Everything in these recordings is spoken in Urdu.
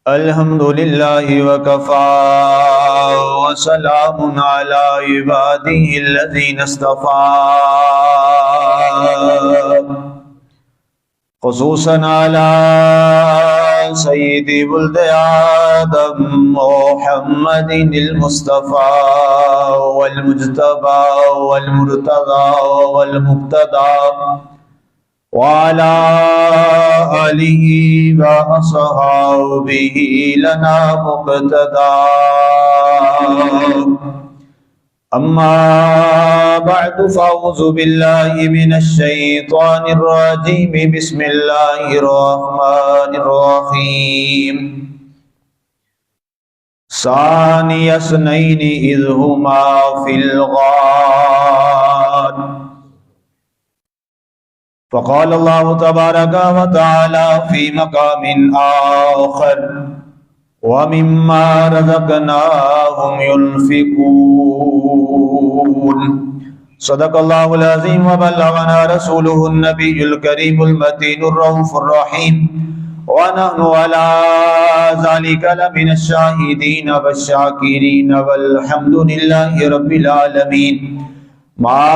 الحمد للہ وکفى وسلام علی عباده الذین اصطفى خصوصا علی سید ولد آدم محمد المصطفى والمجتبى والمرتضى والمقتدى وعلى آلہ وأصحابہ لنا مقتدى اما بعد فاعوذ باللہ من الشیطان الرجیم بسم اللہ الرحمن الرحیم ثانی اثنین اذ ہما فی الغار فقال اللہ تبارک و تعالی فی مقام آخر وَمِمَّا رَزَقْنَاهُمْ يُنْفِقُونَ صدق اللہ العظیم وبلغنا رسولہ النبی الکریم المتین الرؤوف الرحیم ونحن على ذلك لمن الشاہدین والشاکرین والحمد للہ رب العالمین ما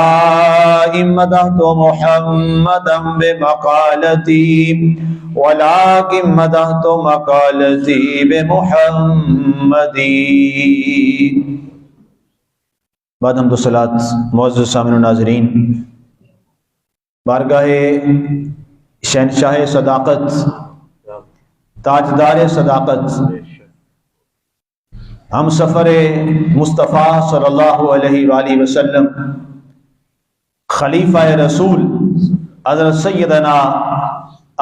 مدحت محمدا بمقالتی ولكن مدحت مقالتی بمحمدی۔ بعد حمد و صلاۃ معزز سامعین و ناظرین، بارگاہ شہنشاہ صداقت، تاجدار صداقت، ہم سفر مصطفیٰ صلی اللہ علیہ وآلہ وسلم، خلیفہ رسول حضرت سیدنا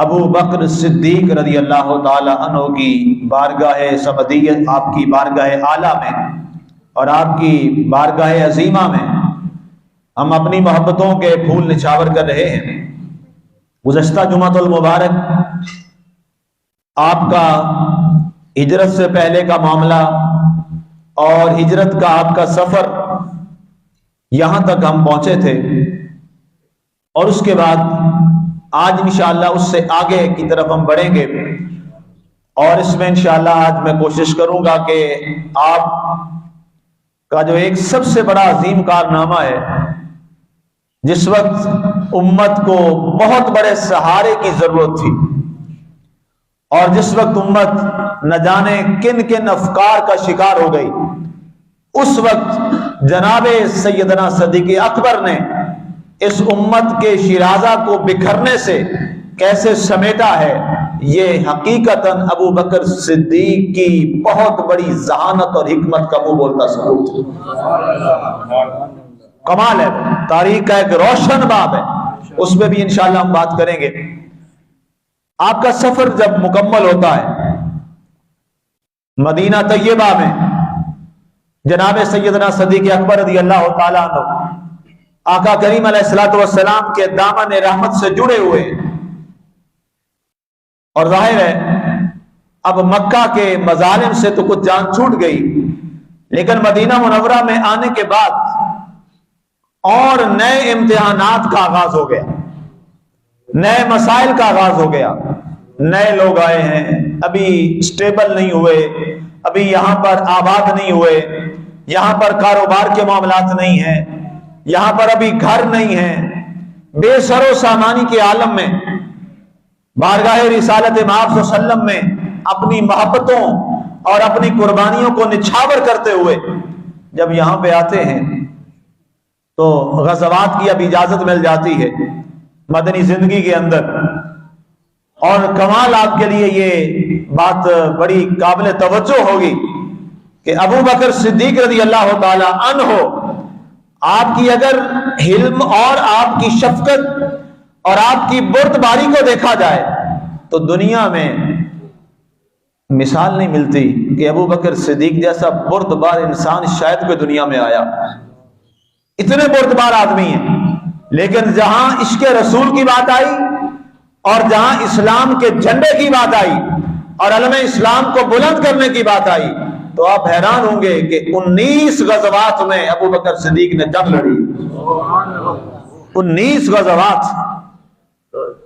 ابو بکر صدیق رضی اللہ تعالی عنہ کی بارگاہ صمدیت، آپ کی بارگاہ اعلیٰ میں اور آپ کی بارگاہ عظیمہ میں ہم اپنی محبتوں کے پھول نچھاور کر رہے ہیں۔ گزشتہ جمعۃ المبارک آپ کا ہجرت سے پہلے کا معاملہ اور ہجرت کا آپ کا سفر، یہاں تک ہم پہنچے تھے، اور اس کے بعد آج انشاءاللہ اس سے آگے کی طرف ہم بڑھیں گے، اور اس میں انشاءاللہ آج میں کوشش کروں گا کہ آپ کا جو ایک سب سے بڑا عظیم کارنامہ ہے، جس وقت امت کو بہت بڑے سہارے کی ضرورت تھی، اور جس وقت امت نہ جانے کن کن افکار کا شکار ہو گئی، اس وقت جناب سیدنا صدیق اکبر نے اس امت کے شیرازہ کو بکھرنے سے کیسے سمیٹا ہے، یہ حقیقتاً ابو بکر صدیق کی بہت بڑی ذہانت اور حکمت کا منہ بولتا ثبوت ہے۔ کمال ہے، تاریخ کا ایک روشن باب ہے، اس پہ بھی انشاءاللہ ہم بات کریں گے۔ آپ کا سفر جب مکمل ہوتا ہے مدینہ طیبہ میں، جناب سیدنا صدیق اکبر رضی اللہ تعالیٰ عنہ آقا کریم علیہ الصلوۃ والسلام کے دامن رحمت سے جڑے ہوئے، اور ظاہر ہے اب مکہ کے مظالم سے تو کچھ جان چھوٹ گئی، لیکن مدینہ منورہ میں آنے کے بعد اور نئے امتحانات کا آغاز ہو گیا، نئے مسائل کا آغاز ہو گیا، نئے لوگ آئے ہیں، ابھی سٹیبل نہیں ہوئے، ابھی یہاں پر آباد نہیں ہوئے، یہاں پر کاروبار کے معاملات نہیں ہیں، یہاں پر ابھی گھر نہیں ہیں، بے سر و سامانی کے عالم میں بارگاہ رسالت مآب صلی اللہ علیہ وسلم میں اپنی محبتوں اور اپنی قربانیوں کو نچھاور کرتے ہوئے جب یہاں پہ آتے ہیں تو غزوات کی اب اجازت مل جاتی ہے مدنی زندگی کے اندر، اور کمال آپ کے لیے یہ بات بڑی قابل توجہ ہوگی کہ ابو بکر صدیق رضی اللہ تعالی عنہ، آپ کی اگر حلم اور آپ کی شفقت اور آپ کی بردباری کو دیکھا جائے تو دنیا میں مثال نہیں ملتی کہ ابو بکر صدیق جیسا بردبار انسان شاید کوئی دنیا میں آیا، اتنے بردبار آدمی ہیں۔ لیکن جہاں عشق رسول کی بات آئی اور جہاں اسلام کے جھنڈے کی بات آئی اور علم اسلام کو بلند کرنے کی بات آئی تو آپ حیران ہوں گے کہ 19 غزوات میں ابو بکر صدیق نے جنگ لڑی، 19 غزوات،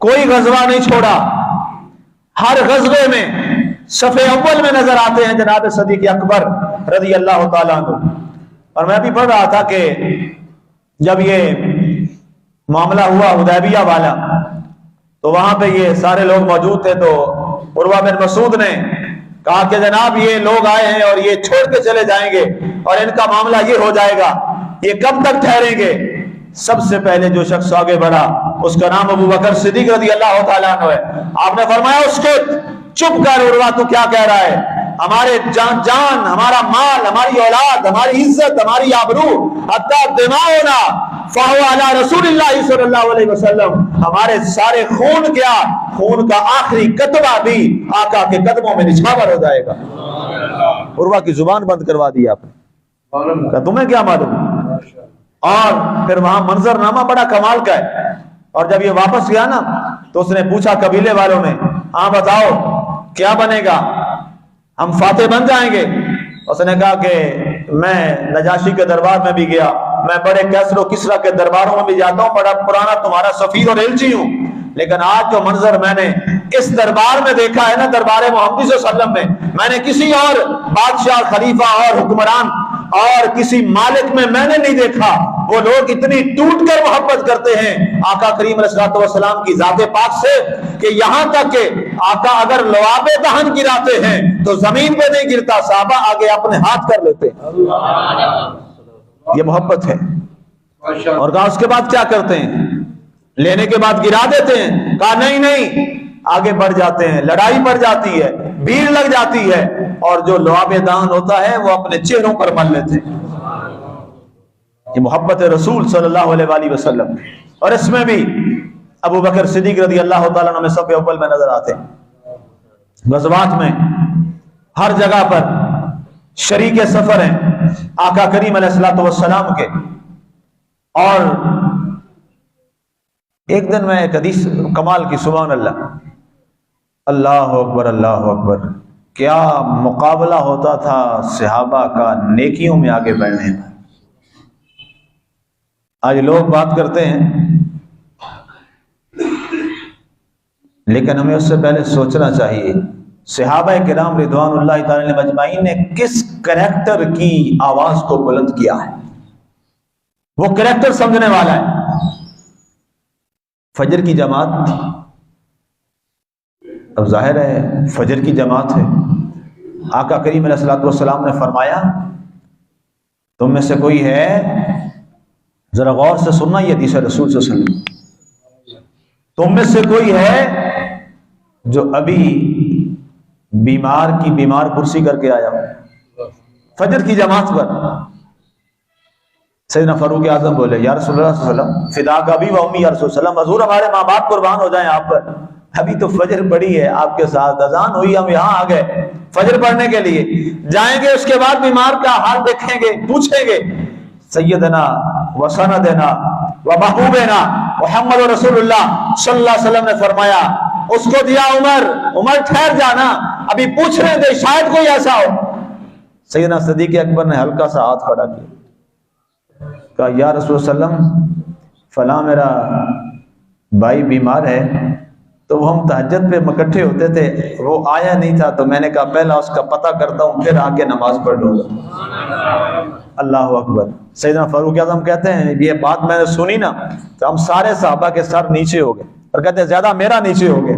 کوئی غزوہ نہیں چھوڑا، ہر غزوے میں صفحے اول میں نظر آتے ہیں جناب صدیق اکبر رضی اللہ تعالیٰ عنہ. اور میں بھی پڑھ رہا تھا کہ جب یہ معاملہ ہوا حدیبیہ والا تو وہاں پہ یہ سارے لوگ موجود تھے. تو عروہ بن مسعود نے کہا کہ جناب یہ لوگ آئے ہیں اور یہ چھوڑ کے چلے جائیں گے اور ان کا معاملہ یہ ہو جائے گا, یہ کب تک ٹھہریں گے؟ سب سے پہلے جو شخص آگے بڑھا اس کا نام ابو بکر صدیق رضی اللہ تعالیٰ عنہ ہے. آپ نے فرمایا اس کو چپ کر عروہ, تو کیا کہہ رہا ہے؟ ہمارے جان, ہمارا مال, ہماری اولاد, ہماری عزت, ہماری آبرو, حتی دماؤنا فہو علی رسول اللہ صلی اللہ علیہ وسلم, ہمارے سارے خون کیا, خون کا آخری قطرہ بھی آقا کے قدموں میں نچھاور ہو جائے گا. عروہ کی زبان بند کروا دی آپ نے, کہ تمہیں کیا معلوم. اور پھر وہاں منظر نامہ بڑا کمال کا ہے. اور جب یہ واپس گیا نا تو اس نے پوچھا قبیلے والوں نے, ہاں بتاؤ کیا بنے گا, ہم فاتح بن جائیں گے؟ اس نے کہا کہ میں نجاشی کے دربار میں بھی گیا, میں بڑے کیسر و کسرا کے درباروں میں بھی جاتا ہوں, بڑا پرانا تمہارا سفیر اور ایلچی ہوں, لیکن آج جو منظر میں نے اس دربار میں دیکھا ہے نا, دربار محمدی صلی اللہ علیہ وسلم میں نے کسی اور بادشاہ, خلیفہ اور حکمران اور کسی مالک میں نے نہیں دیکھا. وہ لوگ اتنی ٹوٹ کر محبت کرتے ہیں آقا کریم علیہ الصلوۃ والسلام کی ذات پاک سے کہ یہاں تک کہ آقا اگر لعاب دہن گراتے ہیں تو زمین پہ نہیں گرتا, صحابہ آگے اپنے ہاتھ کر لیتے ہیں. یہ محبت ہے. اور کہا اس کے بعد کیا کرتے ہیں؟ لینے کے بعد گرا دیتے ہیں. کہا نہیں, آگے بڑھ جاتے ہیں, لڑائی بڑھ جاتی ہے, بھیڑ لگ جاتی ہے, اور جو لعاب دہن ہوتا ہے وہ اپنے چہروں پر مل لیتے ہیں. یہ محبت رسول صلی اللہ علیہ وآلہ وسلم. اور اس میں بھی ابو بکر صدیق رضی اللہ تعالیٰ عنہ سب اول میں نظر آتے ہیں. غزوات میں ہر جگہ پر شریک سفر ہیں آقا کریم علیہ الصلوۃ والسلام کے. اور ایک دن میں ایک حدیث کمال کی, سبحان اللہ, اللہ اکبر, اللہ اکبر, کیا مقابلہ ہوتا تھا صحابہ کا نیکیوں میں آگے بڑھنے میں. آج لوگ بات کرتے ہیں لیکن ہمیں اس سے پہلے سوچنا چاہیے صحابہ کرام رضوان اللہ تعالی علیہم اجمعین نے کس کریکٹر کی آواز کو بلند کیا ہے. وہ کریکٹر سمجھنے والا ہے. فجر کی جماعت, اب ظاہر ہے فجر کی جماعت ہے. آقا کریم علیہ الصلوۃ والسلام نے فرمایا تم میں سے کوئی ہے, ذرا غور سے سننا یہ حدیث رسول صلی اللہ علیہ وسلم, تم میں سے کوئی ہے جو ابھی بیمار کی بیمار پرسی کر کے آیا فجر کی جماعت پر. سیدنا فاروق اعظم بولے یا رسول اللہ صلی اللہ علیہ وسلم فداک ابی و امی یا رسول اللہ علیہ وسلم, حضور ہمارے ماں باپ قربان ہو جائیں آپ پر, ابھی تو فجر پڑی ہے آپ کے ساتھ, اذان ہوئی, ہم یہاں آ گئے فجر پڑھنے کے لیے, جائیں گے اس کے بعد بیمار کا حال دیکھیں گے, پوچھیں گے. سیدنا و سندنا و محبوبنا محمد رسول اللہ صلی اللہ علیہ وسلم نے فرمایا اس کو دیا عمر ٹھہر جانا, ابھی پوچھنے دے, شاید کوئی ایسا ہو. سیدنا صدیق اکبر نے ہلکا سا ہاتھ کھڑا کیا, کہا یا رسول اللہ علیہ وسلم فلاں میرا بھائی بیمار ہے, تو وہ ہم تہجد پہ اکٹھے ہوتے تھے, وہ آیا نہیں تھا, تو میں نے کہا پہلا اس کا پتہ کرتا ہوں پھر آ کے نماز پڑھ لوں گا. اللہ اکبر. سیدنا فاروق اعظم کہتے ہیں یہ بات میں نے سنی نا تو ہم سارے صحابہ کے سر نیچے ہو گئے, اور کہتے ہیں زیادہ میرا نیچے ہو گئے.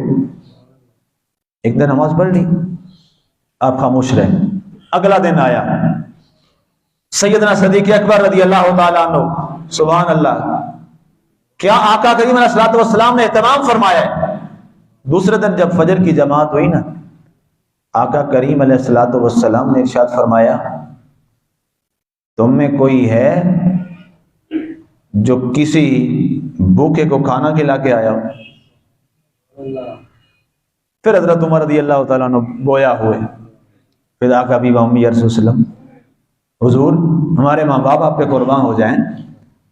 ایک دن نماز پڑھ لی, آپ خاموش رہے. اگلا دن آیا, سیدنا صدیق اکبر رضی اللہ تعالیٰ عنہ, سبحان اللہ, کیا آقا کریم علیہ الصلوۃ والسلام نے اہتمام فرمایا ہے. دوسرے دن جب فجر کی جماعت ہوئی نا, آقا کریم علیہ الصلوۃ والسلام نے ارشاد فرمایا تم میں کوئی ہے جو کسی بھوکے کو کھانا کھلا کے آیا ہو. پھر حضرت عمر رضی اللہ تعالیٰ عنہ بویا ہوئے, پھر آقا بھی امی یا رسول اللہ, حضور ہمارے ماں باپ آپ پہ قربان ہو جائیں,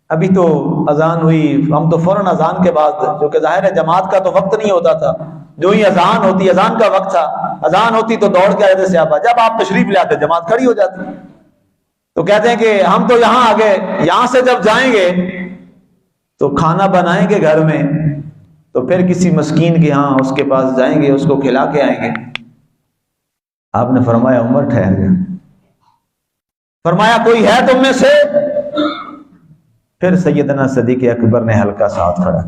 ابھی تو اذان ہوئی, ہم تو فوراً اذان کے بعد, جو کہ ظاہر ہے جماعت کا تو وقت نہیں ہوتا تھا, جو ہی اذان ہوتی, اذان کا وقت تھا, اذان ہوتی تو دوڑ کے آتے صحابہ, جب آپ تشریف لے آتے جماعت کھڑی ہو جاتی. تو کہتے ہیں کہ ہم تو یہاں آ گئے, یہاں سے جب جائیں گے تو کھانا بنائیں گے گھر میں, تو پھر کسی مسکین کے ہاں اس کے پاس جائیں گے, اس کو کھلا کے آئیں گے. آپ نے فرمایا عمر ٹھہر گیا. فرمایا کوئی ہے تم میں سے؟ پھر سیدنا صدیق اکبر نے ہلکا سا ہاتھ کھڑا.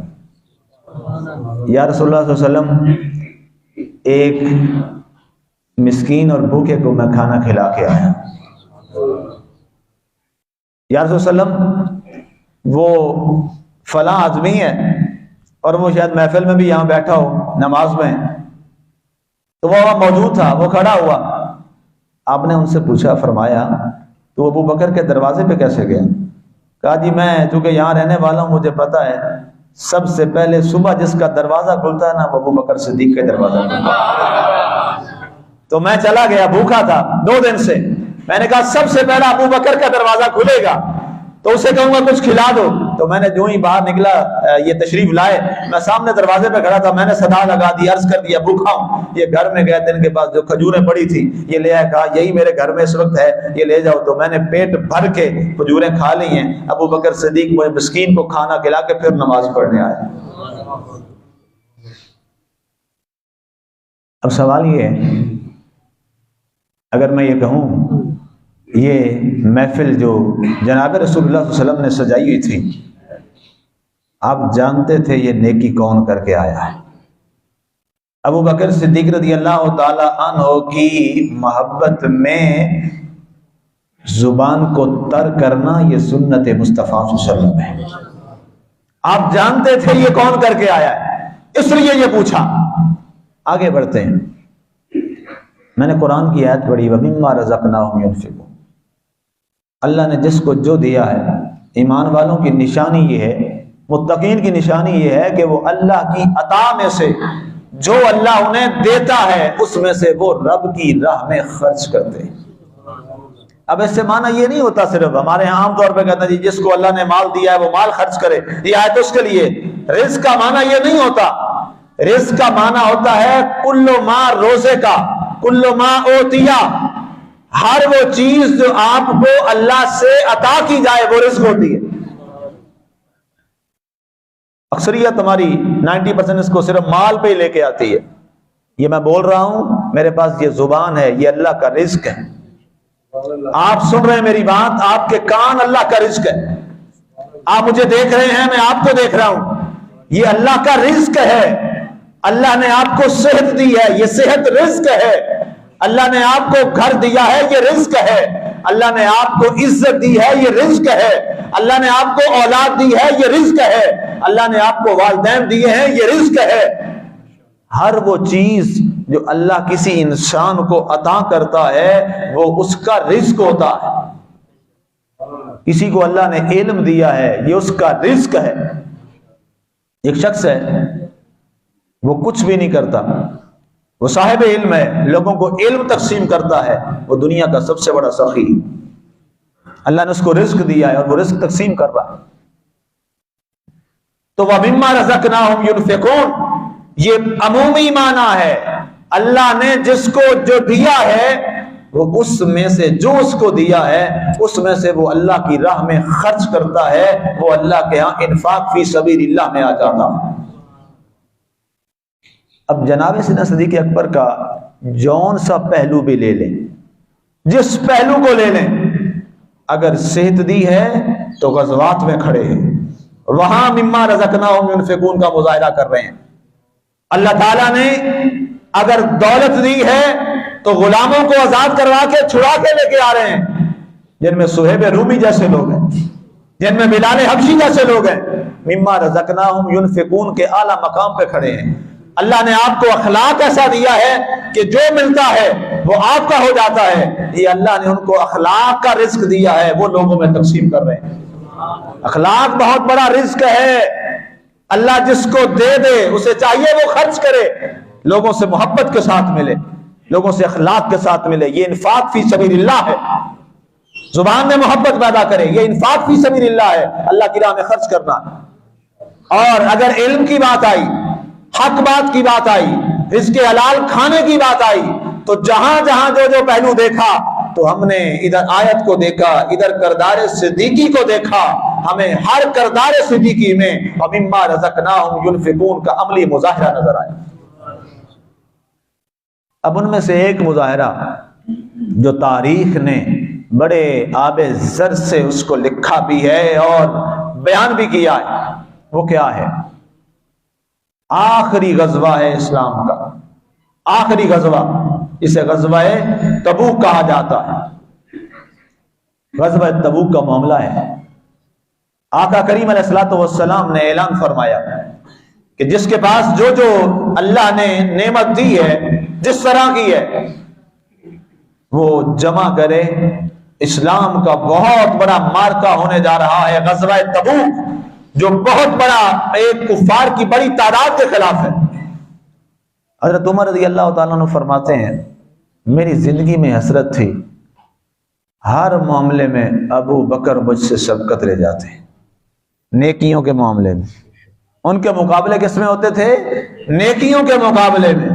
یا رسول اللہ صلی اللہ علیہ وسلم، ایک مسکین اور بھوکے کو میں کھانا کھلا کے آیا. یا رسول اللہ صلی اللہ علیہ وسلم، وہ فلاں آدمی ہے اور وہ شاید محفل میں بھی یہاں بیٹھا ہو نماز میں، تو وہ وہاں موجود تھا، وہ کھڑا ہوا. آپ نے ان سے پوچھا، فرمایا تو ابو بکر کے دروازے پہ کیسے گیا؟ کہا جی میں چونکہ یہاں رہنے والا ہوں، مجھے پتا ہے سب سے پہلے صبح جس کا دروازہ کھلتا ہے نا، وہ ابو بکر صدیق کا دروازہ کھلتا ہے. تو میں چلا گیا، بھوکا تھا 2 دن سے. میں نے کہا سب سے پہلا ابو بکر کا دروازہ کھلے گا تو اسے کہوں گا کچھ کھلا دو. تو میں نے جو ہی باہر نکلا، یہ تشریف لائے، میں سامنے دروازے پہ کھڑا تھا، میں نے صدا لگا دی، عرض کر دیا بھوکا ہوں. یہ گھر میں گئے تھے، ان کے پاس جو کھجوریں پڑی تھی یہ لے آئے، کہا یہی میرے گھر میں اس وقت ہے، یہ لے جاؤ. تو میں نے پیٹ بھر کے کھجوریں کھا لی ہیں. ابو بکر صدیق مجھے مسکین کو کھانا کھلا کے پھر نماز پڑھنے آئے. اب سوال یہ ہے، اگر میں یہ کہوں یہ محفل جو جناب رسول اللہ صلی اللہ علیہ وسلم نے سجائی ہوئی تھی، آپ جانتے تھے یہ نیکی کون کر کے آیا ہے؟ ابو بکر صدیق رضی اللہ تعالی عنہ کی محبت میں زبان کو تر کرنا یہ سنت مصطفیٰ صلی اللہ علیہ وسلم ہے. آپ جانتے تھے یہ کون کر کے آیا ہے، اس لیے یہ پوچھا. آگے بڑھتے ہیں. میں نے قرآن کی آیت پڑھی، وَمِمَّا رَزَقْنَاهُمْ يُنْفِقُونَ. اللہ نے جس کو جو دیا ہے، ایمان والوں کی نشانی یہ ہے، متقین کی نشانی یہ ہے کہ وہ اللہ کی عطا میں سے جو اللہ انہیں دیتا ہے اس میں سے وہ رب کی راہ میں خرچ کرتے ہیں. اب اس سے معنی یہ نہیں ہوتا صرف ہمارے ہاں عام طور پہ کہتے ہیں جی جس کو اللہ نے مال دیا ہے وہ مال خرچ کرے، یہ آیت اس کے لیے. رزق کا معنی یہ نہیں ہوتا. رزق کا معنی ہوتا ہے کل ما روزے کا، کل ما اوتیا، ہر وہ چیز جو آپ کو اللہ سے عطا کی جائے وہ رزق ہوتی ہے. اکثریت ہماری 90% اس کو صرف مال پہ ہی لے کے آتی ہے. یہ میں بول رہا ہوں، میرے پاس یہ زبان ہے، یہ اللہ کا رزق ہے. آپ سن رہے ہیں میری بات، آپ کے کان اللہ کا رزق ہے. آپ مجھے دیکھ رہے ہیں، میں آپ کو دیکھ رہا ہوں، یہ اللہ کا رزق ہے. اللہ نے آپ کو صحت دی ہے، یہ صحت رزق ہے. اللہ نے آپ کو گھر دیا ہے، یہ رزق ہے. اللہ نے آپ کو عزت دی ہے، یہ رزق ہے. اللہ نے آپ کو اولاد دی ہے، یہ رزق ہے. اللہ نے آپ کو والدین دیے ہیں، یہ رزق ہے. ہر وہ چیز جو اللہ کسی انسان کو عطا کرتا ہے وہ اس کا رزق ہوتا ہے. کسی کو اللہ نے علم دیا ہے، یہ اس کا رزق ہے. ایک شخص ہے، وہ کچھ بھی نہیں کرتا، وہ صاحب علم ہے، لوگوں کو علم تقسیم کرتا ہے، وہ دنیا کا سب سے بڑا سخی. اللہ نے اس کو رزق دیا ہے اور وہ رزق تقسیم کر رہا ہے. تو وَمِمَّا رَزَقْنَاهُمْ يُنْفِقُونَ یہ عمومی معنی ہے. اللہ نے جس کو جو دیا ہے وہ اس میں سے جو اس کو دیا ہے اس میں سے وہ اللہ کی راہ میں خرچ کرتا ہے، وہ اللہ کے ہاں انفاق فی سبیل اللہ میں آ جاتا ہے. اب جناب سیدنا صدیق اکبر کا جون سا پہلو بھی لے لیں، جس پہلو کو لے لیں، اگر صحت دی ہے تو غزوات میں کھڑے ہیں، وہاں مما رزقناہم ينفقون کا مظاہرہ کر رہے ہیں. اللہ تعالیٰ نے اگر دولت دی ہے تو غلاموں کو آزاد کروا کے چھڑا کے لے کے آ رہے ہیں، جن میں صہیب رومی جیسے لوگ ہیں، جن میں بلال حبشی جیسے لوگ ہیں. مما رزقناہم ينفقون کے اعلیٰ مقام پہ کھڑے ہیں. اللہ نے آپ کو اخلاق ایسا دیا ہے کہ جو ملتا ہے وہ آپ کا ہو جاتا ہے. یہ اللہ نے ان کو اخلاق کا رزق دیا ہے، وہ لوگوں میں تقسیم کر رہے ہیں. اخلاق بہت بڑا رزق ہے. اللہ جس کو دے دے اسے چاہیے وہ خرچ کرے، لوگوں سے محبت کے ساتھ ملے، لوگوں سے اخلاق کے ساتھ ملے. یہ انفاق فی سبیل اللہ ہے. زبان میں محبت پیدا کرے، یہ انفاق فی سبیل اللہ ہے، اللہ کی راہ میں خرچ کرنا. اور اگر علم کی بات آئی، حق بات کی بات آئی، رزق حلال کھانے کی بات آئی، تو جہاں جہاں جو جو پہلو دیکھا تو ہم نے ادھر آیت کو دیکھا، ادھر کردار صدیقی کو دیکھا. ہمیں ہر کردار صدیقی میں وَمِمَّا رَزَقْنَاهُمْ يُنْفِقُونَ کا عملی مظاہرہ نظر آیا. اب ان میں سے ایک مظاہرہ جو تاریخ نے بڑے آب زر سے اس کو لکھا بھی ہے اور بیان بھی کیا ہے، وہ کیا ہے؟ آخری غزوہ ہے اسلام کا، آخری غزوہ، اسے غزوہ تبوک کہا جاتا ہے۔ غزوہ تبوک کا معاملہ ہے، آقا کریم علیہ الصلوۃ والسلام نے اعلان فرمایا کہ جس کے پاس جو اللہ نے نعمت دی ہے، جس طرح کی ہے، وہ جمع کرے۔ اسلام کا بہت بڑا مارکا ہونے جا رہا ہے غزوہ تبوک، جو بہت بڑا ایک کفار کی بڑی تعداد کے خلاف ہے۔ حضرت عمر رضی اللہ تعالیٰ عنہ فرماتے ہیں میری زندگی میں حسرت تھی، ہر معاملے میں ابو بکر مجھ سے سبقت لے جاتے ہیں، نیکیوں کے معاملے میں۔ ان کے مقابلے کس میں ہوتے تھے؟ نیکیوں کے مقابلے میں۔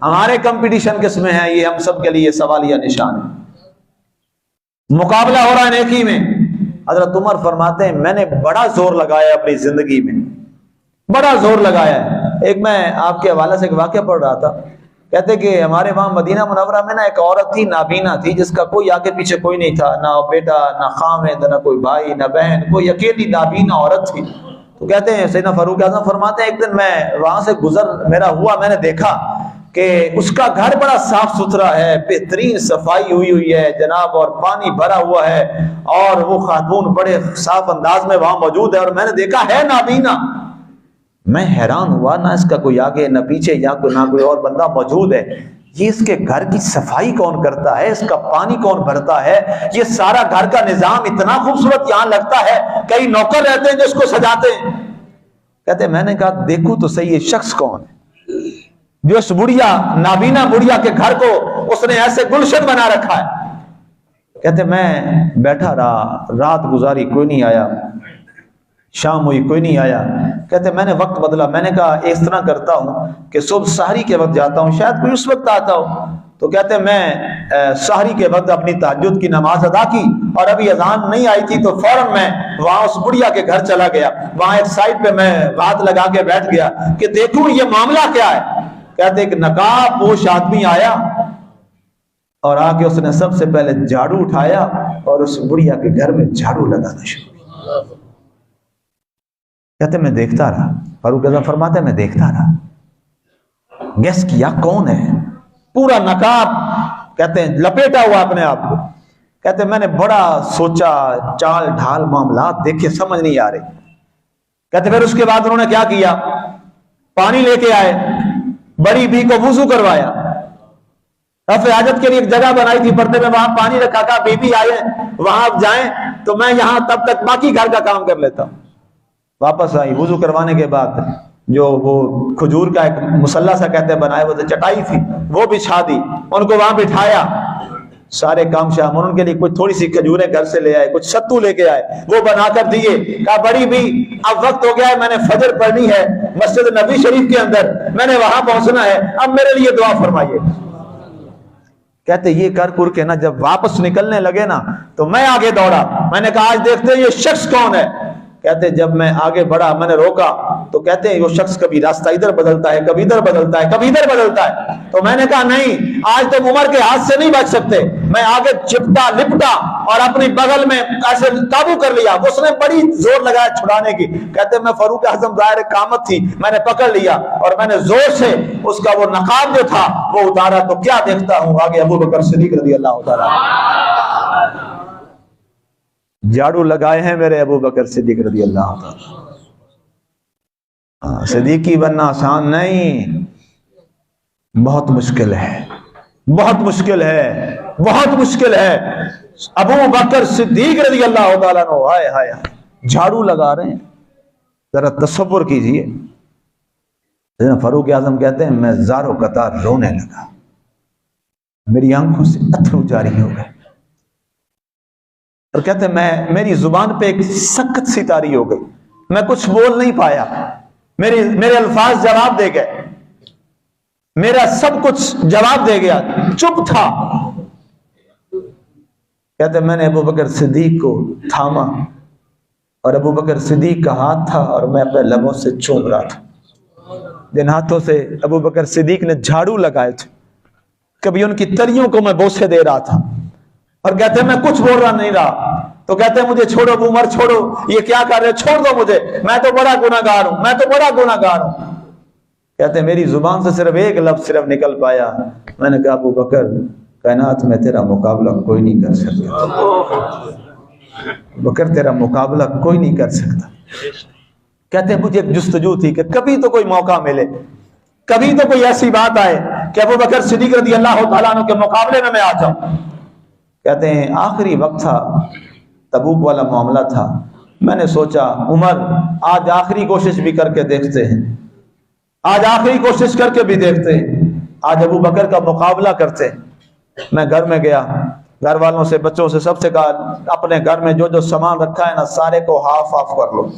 ہمارے کمپٹیشن کس میں ہے؟ یہ ہم سب کے لیے سوالیہ نشان ہے۔ مقابلہ ہو رہا ہے نیکی میں۔ حضرت عمر فرماتے ہیں میں نے بڑا زور لگایا اپنی زندگی میں، بڑا زور لگایا ہے۔ ایک میں آپ کے حوالے سے ایک واقعہ پڑھ رہا تھا، کہتے کہ ہمارے وہاں مدینہ منورہ میں نا ایک عورت تھی، نابینا تھی، جس کا کوئی آگے پیچھے کوئی نہیں تھا، نہ بیٹا، نہ خامد، نہ کوئی بھائی، نہ بہن، کوئی اکیلی نابینا عورت تھی۔ تو کہتے ہیں سیدنا فاروق اعظم فرماتے ہیں ایک دن میں وہاں سے گزر میرا ہوا، میں نے دیکھا کہ اس کا گھر بڑا صاف ستھرا ہے، بہترین صفائی ہوئی ہے جناب، اور پانی بھرا ہوا ہے، اور وہ خاتون بڑے صاف انداز میں وہاں موجود ہے، اور میں نے دیکھا ہے نابینا۔ میں حیران ہوا، نہ اس کا کوئی آگے نہ پیچھے، یا نہ کوئی اور بندہ موجود ہے، یہ اس کے گھر کی صفائی کون کرتا ہے، اس کا پانی کون بھرتا ہے، یہ سارا گھر کا نظام اتنا خوبصورت یہاں لگتا ہے، کئی نوکر رہتے ہیں جو اس کو سجاتے ہیں۔ کہتے ہیں میں نے کہا دیکھوں تو صحیح یہ شخص کون ہے جو اس بڑھیا نابینا بڑھیا کے گھر کو اس نے ایسے گلشن بنا رکھا ہے۔ کہتے میں بیٹھا رہا، رات گزاری، کوئی نہیں آیا، شام ہوئی کوئی نہیں آیا۔ کہتے میں نے وقت بدلا، میں نے کہا اس طرح کرتا ہوں کہ صبح سحری کے وقت جاتا ہوں، شاید کوئی اس وقت آتا ہو۔ تو کہتے میں سحری کے وقت اپنی تہجد کی نماز ادا کی، اور ابھی اذان نہیں آئی تھی تو فوراً میں وہاں اس بڑھیا کے گھر چلا گیا، وہاں ایک سائڈ پہ میں ہاتھ لگا کے بیٹھ گیا کہ دیکھوں یہ معاملہ کیا ہے۔ کہتے ایک نقاب پوش آدمی آیا اور آ کے اس نے سب سے پہلے جھاڑو اٹھایا اور اس بڑھیا کے گھر میں جھاڑو لگانا شروع کیا۔ کہتے میں دیکھتا رہا، فاروق اعظم فرماتے میں دیکھتا رہا، گیس کیا کون ہے، پورا نقاب کہتے ہیں لپیٹا ہوا اپنے آپ کو۔ کہتے میں نے بڑا سوچا، چال ڈھال معاملات دیکھے سمجھ نہیں آ رہے۔ کہتے پھر اس کے بعد انہوں نے کیا کیا، پانی لے کے آئے، بڑی بی کو وضو کروایا، رفع حاجت کے لیے ایک جگہ بنائی تھی پردے میں، وہاں پانی رکھا تھا، بی بی آئے وہاں آپ جائیں تو میں یہاں تب تک باقی گھر کا کام کر لیتا ہوں۔ واپس آئی، وضو کروانے کے بعد جو وہ کھجور کا ایک مسلح سا کہتے ہیں بنائے وہ چٹائی تھی وہ بچھا دی، ان کو وہاں بٹھایا، سارے کام شام، ان کے لیے کچھ تھوڑی سی کھجوریں گھر سے لے آئے، کچھ ستو لے کے آئے، وہ بنا کر دیے۔ کہا بڑی بھی اب وقت ہو گیا ہے، میں نے فجر پڑھنی ہے مسجد نبی شریف کے اندر، میں نے وہاں پہنچنا ہے، اب میرے لیے دعا فرمائیے۔ کہتے یہ کر کے نا جب واپس نکلنے لگے نا تو میں آگے دوڑا، میں نے کہا آج دیکھتے ہیں یہ شخص کون ہے۔ کہتے جب میں آگے بڑھا میں نے روکا تو کہتے ہیں وہ شخص کبھی راستہ ادھر بدلتا ہے، کبھی ادھر بدلتا ہے، کبھی ادھر بدلتا ہے۔ تو میں نے کہا نہیں، آج تم عمر کے ہاتھ سے نہیں بچ سکتے۔ میں آگے چپٹا لپٹا اور اپنی بغل میں ایسے قابو کر لیا، اس نے بڑی زور لگایا چھڑانے کی۔ کہتے میں فاروق اعظم ظاہر قامت تھی، میں نے پکڑ لیا اور میں نے زور سے اس کا وہ نقاب جو تھا وہ اتارا، تو کیا دیکھتا ہوں آگے ابو بکر صدیق رضی اللہ تعالیٰ جھاڑو لگائے ہیں میرے ابو بکر صدیق رضی اللہ تعالیٰ۔ صدیقی بننا آسان نہیں، بہت مشکل ہے، بہت مشکل ہے، بہت مشکل ہے۔ ابو بکر صدیق رضی اللہ تعالیٰ عنہ ہائے ہائے جھاڑو لگا رہے ہیں، ذرا تصور کیجئے۔ فاروق اعظم کہتے ہیں میں زاروں قطار رونے لگا، میری آنکھوں سے اتھرو جاری ہو گئے، اور کہتے ہیں میری زبان پہ ایک سخت سی طاری ہو گئی، میں کچھ بول نہیں پایا، میرے الفاظ جواب دے گئے، میرا سب کچھ جواب دے گیا، چپ تھا۔ کہتے ہیں میں نے ابو بکر صدیق کو تھاما اور ابو بکر صدیق کا ہاتھ تھا اور میں اپنے لبوں سے چوم رہا تھا، جن ہاتھوں سے ابو بکر صدیق نے جھاڑو لگائے تھے کبھی ان کی تلیوں کو میں بوسے دے رہا تھا اور کہتے ہیں میں کچھ بول رہا نہیں رہا، تو کہتے ہیں مجھے چھوڑو ابو عمر، چھوڑو، یہ کیا کر رہے، چھوڑ دو مجھے، میں تو بڑا گناہگار ہوں، میں تو بڑا گناہگار ہوں۔ کہتے ہیں میری زبان سے صرف ایک لفظ صرف نکل پایا، میں نے کہا ابو بکر کائنات میں تیرا مقابلہ کوئی نہیں کر سکتا، بکر تیرا مقابلہ کوئی نہیں کر سکتا۔ کہتے ہیں مجھے ایک جستجو تھی کہ کبھی تو کوئی موقع ملے، کبھی تو کوئی ایسی بات آئے کہ ابو بکر صدیق رضی اللہ تعالیٰ عنہ کے مقابلے میں آ جاؤں۔ کہتے ہیں آخری وقت تھا، تبوک والا معاملہ تھا، میں نے سوچا عمر آج آخری کوشش بھی کر کے دیکھتے ہیں، آج آخری کوشش کر کے بھی دیکھتے ہیں، آج ابو بکر کا مقابلہ کرتے ہیں۔ میں گھر میں گیا، گھر والوں سے، بچوں سے، سب سے کہا اپنے گھر میں جو جو سامان رکھا ہے نا سارے کو ہاف آف کر لو،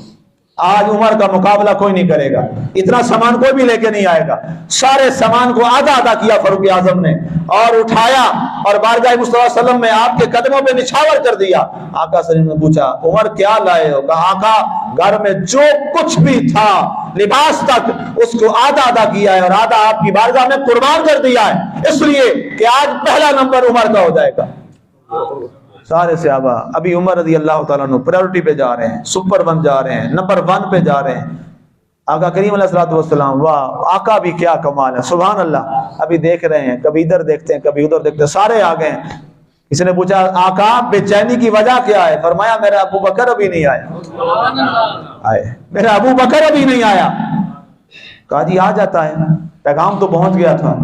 آج عمر کا مقابلہ کوئی نہیں کرے گا، اتنا سامان کوئی بھی لے کے نہیں آئے گا۔ سارے سامان کو آدھا آدھا کیا فاروق اعظم نے اور اٹھایا اور بارگاہ مصطفیٰ صلی اللہ علیہ وسلم میں آپ کے قدموں پہ نچھاور کر دیا۔ آقا صلی اللہ علیہ وسلم نے پوچھا عمر کیا لائے ہو؟ کہا آقا گھر میں جو کچھ بھی تھا لباس تک اس کو آدھا آدھا کیا ہے اور آدھا آپ کی بارگاہ میں قربان کر دیا ہے، اس لیے کہ آج پہلا نمبر عمر کا ہو جائے گا۔ سارے صحابہ ابھی عمر رضی اللہ تعالیٰ عنہ پریورٹی پہ جا رہے ہیں، سپر ون جا رہے ہیں، نمبر ون پہ جا رہے ہیں۔ آقا کریم علیہ الصلوۃ والسلام، واہ آقا بھی کیا کمال ہے، سبحان اللہ۔ ابھی دیکھ رہے ہیں، کبھی ادھر دیکھتے ہیں کبھی ادھر دیکھتے ہیں، سارے آ گئے ہیں۔ کسی نے پوچھا آقا بے چینی کی وجہ کیا ہے؟ فرمایا میرا ابو بکر ابھی نہیں آیا، میرا ابو بکر ابھی نہیں آیا۔ کہا جی آ جاتا ہے، پیغام تو پہنچ گیا تھا۔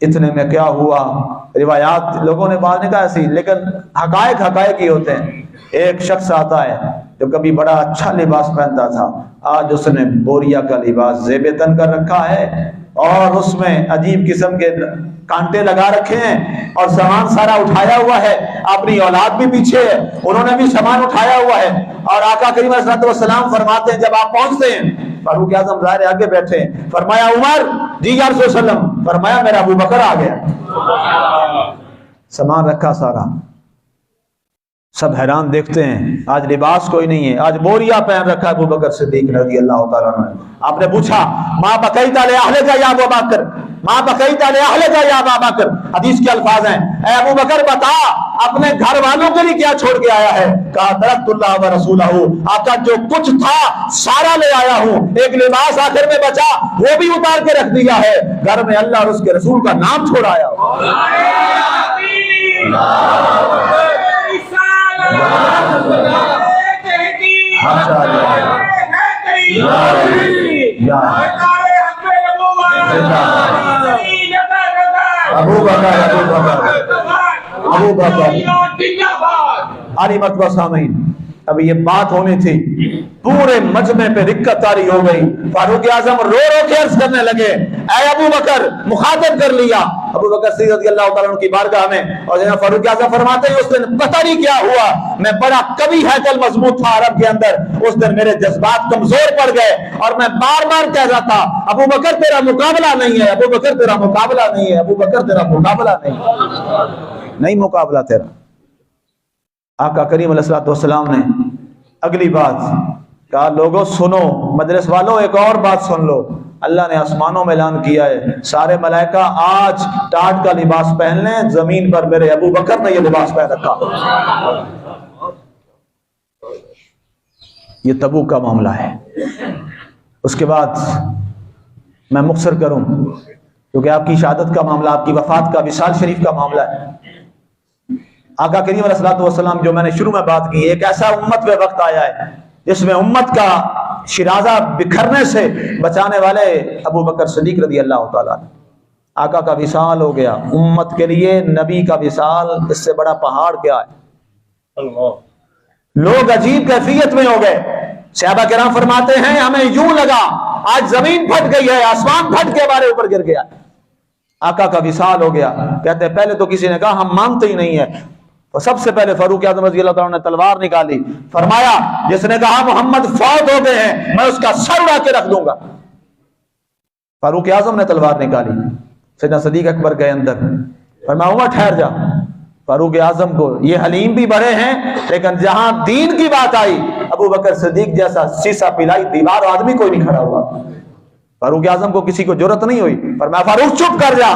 اتنے میں کیا ہوا، روایات لوگوں نے بعض نے کہا ایسی، لیکن حقائق حقائق ہی ہوتے ہیں۔ ایک شخص آتا ہے جو کبھی بڑا اچھا لباس پہنتا تھا، آج اس نے بوریا کا لباس زیب تن کر رکھا ہے اور اس میں عجیب قسم کے کانٹے لگا رکھے ہیں اور سامان سارا اٹھایا ہوا ہے، اپنی اولاد بھی پیچھے ہے، انہوں نے بھی سامان اٹھایا ہوا ہے۔ اور آقا کریم علیہ الصلوۃ والسلام فرماتے ہیں جب آپ پہنچتے ہیں، فاروق اعظم ظاہر آگے بیٹھے ہیں، فرمایا عمر جی یا رسول اللہ علیہ وسلم، فرمایا میرا ابو بکر آ گیا۔ سامان رکھا سارا، سب حیران دیکھتے ہیں، آج لباس کوئی نہیں ہے، آج بوریا پہن رکھا ہے ابو بکر صدیق رضی اللہ تعالیٰ عنہ۔ آپ نے پوچھا ما بقیت لأہلک یا ابو بکر، ما بقیت لأہلک یا ابا بکر، حدیث کے الفاظ ہیں اے ابو بکر بتا اپنے گھر والوں کے لیے کیا چھوڑ کے آیا ہے؟ کہا ترکت اللہ و رسولہ، آقا جو کچھ تھا سارا لے آیا ہوں، ایک لباس آخر میں بچا وہ بھی اتار کے رکھ دیا ہے، گھر میں اللہ اور اس کے رسول کا نام چھوڑ آیا ہوں۔ ابو بکر علی مرتبہ سامعین، اب یہ بات ہونی تھی، پورے مجمع پہ رکت طاری ہو گئی، فاروق اعظم رو رو کے عرض کرنے لگے اے ابو بکر، مخاطب کر لیا ابو بکر صدیق رضی اللہ تعالیٰ عنہ کی بارگاہ میں، اور جناب فاروق اعظم فرماتے ہیں اس دن پتہ نہیں کیا ہوا، میں بڑا کبھی ہیکل مضبوط تھا عرب کے اندر، اس دن میرے جذبات کمزور پڑ گئے اور میں بار بار کہہ رہا تھا ابو بکر تیرا مقابلہ نہیں ہے، ابو بکر تیرا مقابلہ نہیں ہے، ابو بکر تیرا مقابلہ نہیں مقابلہ تیرا۔ آقا کریم علیہ الصلوۃ والسلام نے اگلی بات کہا لوگوں سنو، مجلس والوں ایک اور بات سن لو، اللہ نے آسمانوں میں اعلان کیا ہے سارے ملائکہ آج ٹاٹ کا لباس پہن لیں، زمین پر میرے ابو بکر نے یہ لباس پہن رکھا۔ یہ تبوک کا معاملہ ہے۔ اس کے بعد میں مختصر کروں کیونکہ آپ کی شہادت کا معاملہ، آپ کی وفات کا، وصال شریف کا معاملہ ہے۔ آقا کریم علیہ الصلوۃ والسلام جو میں نے شروع میں بات کی، ایک ایسا امت پہ وقت آیا ہے جس میں امت کا شرازہ بکھرنے سے بچانے والے ابو بکر صدیق رضی اللہ تعالیٰ عنہ۔ آقا کا وصال ہو گیا، امت کے لیے نبی کا وصال اس سے بڑا پہاڑ کیا ہے۔ لوگ عجیب کیفیت میں ہو گئے، صحابہ کرام فرماتے ہیں ہمیں یوں لگا آج زمین پھٹ گئی ہے، آسمان پھٹ کے ہمارے اوپر گر گیا۔ آقا کا وصال ہو گیا، کہتے ہیں پہلے تو کسی نے کہا ہم مانتے ہی نہیں ہیں، تو سب سے پہلے فاروق اعظم رضی اللہ تعالیٰ نے تلوار نکالی، فرمایا جس نے کہا محمد فوت ہو گئے ہیں میں اس کا سر اڑا کے رکھ دوں گا۔ فاروق اعظم نے تلوار نکالی، سیدنا صدیق اکبر گئے اندر، فرمایا عمر ٹھہر جا۔ فاروق اعظم کو یہ حلیم بھی بڑے ہیں، لیکن جہاں دین کی بات آئی ابو بکر صدیق جیسا سیسا پلائی دیوار آدمی کوئی نہیں کھڑا ہوا۔ فاروق اعظم کو کسی کو جرت نہیں ہوئی، فرمایا فاروق چپ کر جا،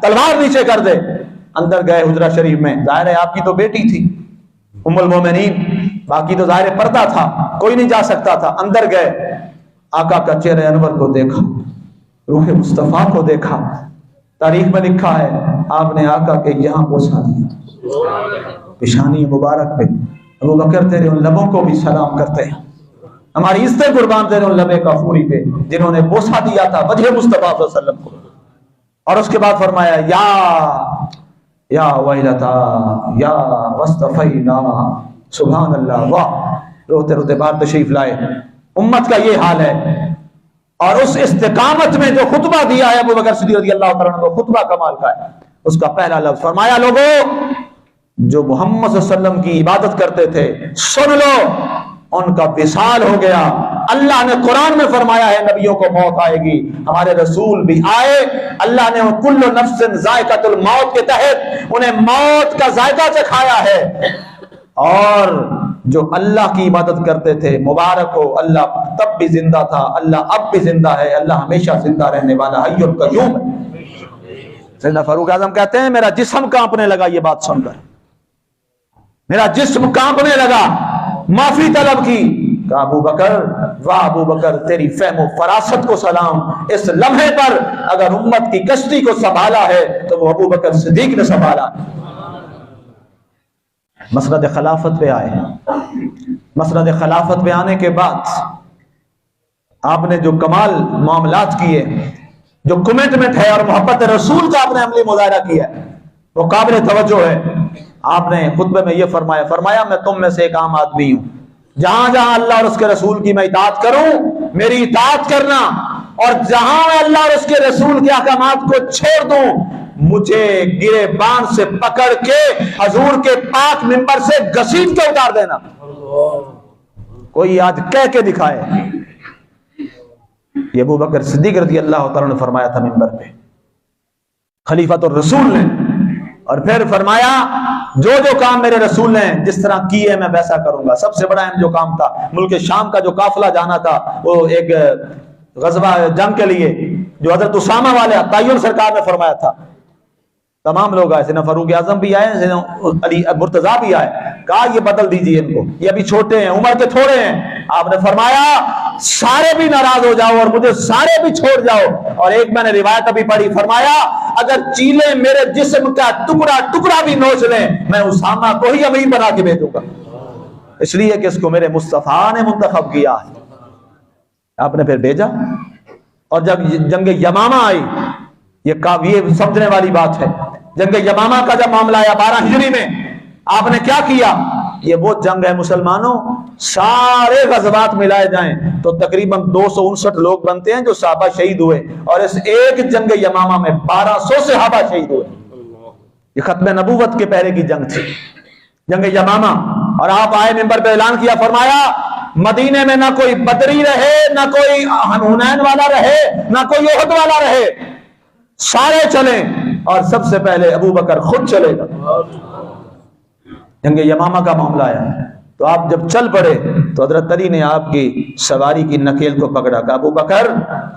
تلوار نیچے کر دے۔ اندر گئے حجرہ شریف میں، ظاہر ہے آپ کی تو بیٹی تھی ام المومنین، باقی تو ظاہر پردہ تھا، کوئی نہیں جا سکتا تھا، اندر گئے، آقا کا چہرہ انور کو دیکھا، روح مصطفیٰ کو دیکھا، تاریخ میں لکھا ہے آپ نے آقا کے یہاں بوسا دیا پیشانی مبارک پہ۔ ابو بکر تیرے ان لبوں کو بھی سلام کرتے ہیں، ہماری عزتیں قربان تیرے ان لبے کافوری پہ جنہوں نے بوسا دیا تھا وجہ مصطفیٰ صلی اللہ علیہ وسلم کو۔ اور اس کے بعد فرمایا یا ویلتا یا وصطفینا، سبحان اللہ، واہ، روتے روتے باہر تشریف لائے۔ امت کا یہ حال ہے، اور اس استقامت میں جو خطبہ دیا ہے ابو بکر صدیق رضی اللہ تعالیٰ عنہ کو، خطبہ کمال کا ہے۔ اس کا پہلا لفظ فرمایا، لوگوں جو محمد صلی اللہ علیہ وسلم کی عبادت کرتے تھے سن لو، ان کا وصال ہو گیا۔ اللہ نے قرآن میں فرمایا ہے نبیوں کو موت آئے گی، ہمارے رسول بھی آئے، اللہ نے کل نفس ذائقۃ الموت کے تحت انہیں موت کا ذائقہ چکھایا ہے۔ اور جو اللہ کی عبادت کرتے تھے مبارک ہو، اللہ تب بھی زندہ تھا، اللہ اب بھی زندہ ہے، اللہ ہمیشہ زندہ رہنے والا حی القیوم ہے۔ سیدنا فاروق اعظم کہتے ہیں میرا جسم کانپنے لگا یہ بات سن کر، میرا جسم کانپنے لگا، معافی طلب کی، کہا ابو بکر، واہ ابو بکر تیری فہم و فراست کو سلام، اس لمحے پر اگر امت کی کشتی کو سنبھالا ہے تو وہ ابو بکر صدیق نے سنبھالا۔ مسند خلافت پہ آئے، مسند خلافت پہ آنے کے بعد آپ نے جو کمال معاملات کیے، جو کمٹمنٹ ہے اور محبت رسول کا آپ نے عملی مظاہرہ کیا ہے، وہ قابل توجہ ہے۔ آپ نے خطبے میں یہ فرمایا میں تم میں سے ایک عام آدمی ہوں، جہاں جہاں اللہ اور اس کے رسول کی میں اطاعت کروں میری اطاعت کرنا، اور جہاں میں اللہ اور اس کے رسول کے احکامات کو چھوڑ دوں مجھے گریبان سے پکڑ کے حضور کے پاک منبر سے گھسیٹ کے اتار دینا۔ کوئی آج کہہ کے دکھائے، یہ ابو بکر صدیق رضی اللہ تعالیٰ نے فرمایا تھا منبر پہ، خلیفۃ الرسول نے۔ اور پھر فرمایا جو جو کام میرے رسول نے جس طرح کیے میں ویسا کروں گا۔ سب سے بڑا اہم جو کام تھا، ملک شام کا جو قافلہ جانا تھا، وہ ایک غزوہ جنگ کے لیے جو حضرت اسامہ والے تعین سرکار نے فرمایا تھا، تمام لوگ آئے، سیدنا فاروق اعظم بھی آئے، سیدنا علی مرتضیٰ بھی آئے، کہا یہ بدل دیجئے ان کو، یہ ابھی چھوٹے ہیں، عمر کے تھوڑے ہیں۔ آپ نے فرمایا سارے بھی ناراض ہو جاؤ اور مجھے سارے بھی چھوڑ جاؤ۔ اور ایک میں نے روایت ابھی پڑھی، فرمایا اگر چیلیں میرے جسم کا ٹکڑا ٹکڑا بھی نوچ لیں میں اسامہ کو ہی امیر بنا کے بھیجوں گا، اس لیے کہ اس کو میرے مصطفیٰ نے منتخب کیا ہے۔ آپ نے پھر بھیجا، اور جب جنگ یمامہ آئی، یہ سمجھنے والی بات ہے، جنگ یمامہ کا جب معاملہ آیا 12 ہجری میں، آپ نے کیا کیا؟ یہ وہ جنگ ہے مسلمانوں، سارے غزوات ملائے جائیں تو تقریباً 259 لوگ بنتے ہیں جو صحابہ شہید ہوئے، اور اس ایک جنگ یمامہ میں 1200 صحابہ شہید ہوئے۔ یہ ختم نبوت کے پہلے کی جنگ تھی، جنگ یمامہ۔ اور آپ آئے منبر پہ اعلان کیا، فرمایا مدینے میں نہ کوئی بدری رہے، نہ کوئی حنین والا رہے، نہ کوئی احد والا رہے، سارے چلیں، اور سب سے پہلے ابو بکر خود چلے گا۔ جنگ یمامہ کا معاملہ آیا تو آپ جب چل پڑے تو حضرت علی نے آپ کی سواری کی نکیل کو پکڑا، کہا ابو بکر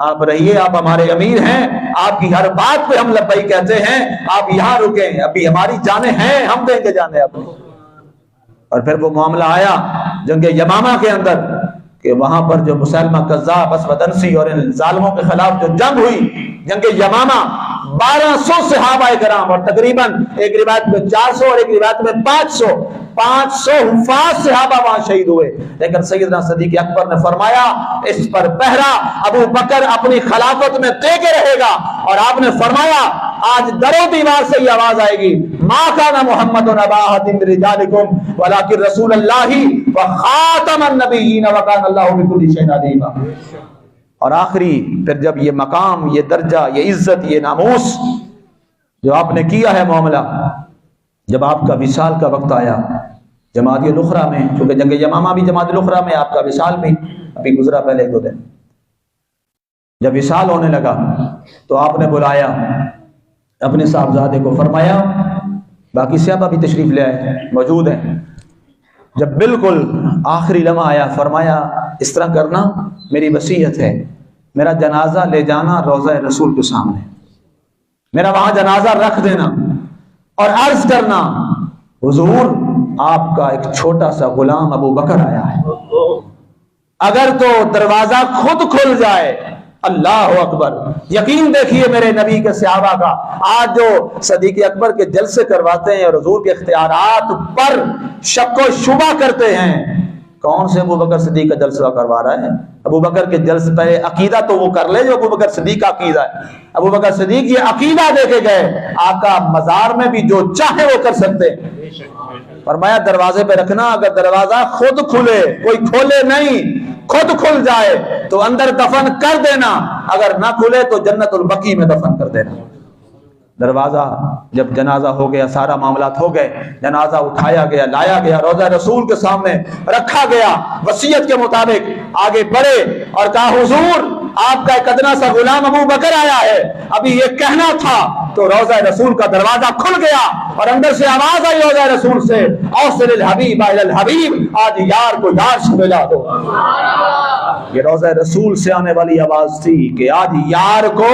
آپ رہیے، آپ ہمارے امیر ہیں، آپ کی ہر بات پہ ہم لبیک کہتے ہیں، آپ یہاں رکیں، ابھی ہماری جانیں ہیں، ہم دیں گے جانیں اپنی۔ اور پھر وہ معاملہ آیا جنگ یمامہ کے اندر کہ وہاں پر جو مسلمہ کذاب اسود انسی اور ان ظالموں کے خلاف جو جنگ ہوئی، جنگ یمامہ 1200 صحابہ کرام، اور تقریباً ایک روایت میں 400 اور ایک روایت میں 500 حفاظ صحابہ وہاں شہید ہوئے۔ لیکن سیدنا صدیق اکبر نے فرمایا اس پر پہرا ابو بکر اپنی خلافت میں دے کے رہے گا، اور آپ نے فرمایا آج در و دیوار سے یہ آواز آئے گی، ما کان محمد ابا احد من رجالکم ولکن رسول اللہ وخاتم النبیین وکان اللہ بکل شیء علیما۔ اور آخری پھر جب یہ مقام، یہ درجہ، یہ عزت، یہ ناموس جو آپ نے کیا ہے معاملہ، جب آپ کا وصال کا وقت آیا جماعت الاخرى میں، کیونکہ جنگ یمامہ بھی جماعت الاخرى میں، آپ کا وصال بھی ابھی گزرا پہلے 1-2 دن، جب وصال ہونے لگا تو آپ نے بلایا اپنے صاحبزادے کو، فرمایا باقی صحابہ بھی تشریف لے آئے موجود ہیں، جب بالکل آخری لمحہ آیا فرمایا اس طرح کرنا، میری وصیت ہے، میرا جنازہ لے جانا روضہ رسول کے سامنے، میرا وہاں جنازہ رکھ دینا، اور عرض کرنا حضور آپ کا ایک چھوٹا سا غلام ابو بکر آیا ہے، اگر تو دروازہ خود کھل جائے، اللہ اکبر۔ یقین دیکھیے میرے نبی کے صحابہ کا، آج جو صدیق اکبر کے جلسے کرواتے ہیں اور حضور کے اختیارات پر شک و شبہ کرتے ہیں، کون سے ابو بکر صدیق کا جلسہ کروا رہا ہے؟ ابو بکر کے جلسے پہلے عقیدہ تو وہ کر لے جو ابو بکر صدیق کا عقیدہ ہے۔ ابو بکر صدیق یہ عقیدہ دے کے گئے، آقا مزار میں بھی جو چاہے وہ کر سکتے ہیں۔ فرمایا دروازے پہ رکھنا، اگر دروازہ خود کھلے، کوئی کھولے نہیں، خود کھل جائے تو اندر دفن کر دینا، اگر نہ کھلے تو جنت البقیع میں دفن کر دینا۔ دروازہ جب جنازہ ہو گیا، سارا معاملات ہو گئے، جنازہ اٹھایا گیا، لایا گیا، روضہ رسول کے سامنے رکھا گیا، وصیت کے مطابق آگے بڑھے اور کہا حضور آپ کا ایک ادنا سا غلام ابو بکر آیا ہے، ابھی یہ کہنا تھا تو روضہ رسول کا دروازہ کھل گیا اور اندر سے آواز آئی روضہ رسول سے، اوصل الحبیب الی الحبیب، آج یار کو یار سے ملا دو۔ یہ روضہ رسول سے آنے والی آواز تھی کہ آج یار کو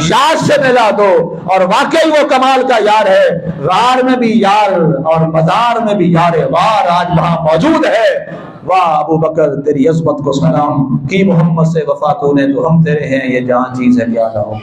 یار سے ملا دو، اور واقعی وہ کمال کا یار ہے، غار میں بھی یار اور مزار میں بھی یار غار آج وہاں موجود ہے۔ واہ ابو بکر تیری عظمت کو سلام کی، محمد سے وفا تو نے تو ہم تیرے ہیں، یہ جہاں چیز ہے کیا نہ ہو۔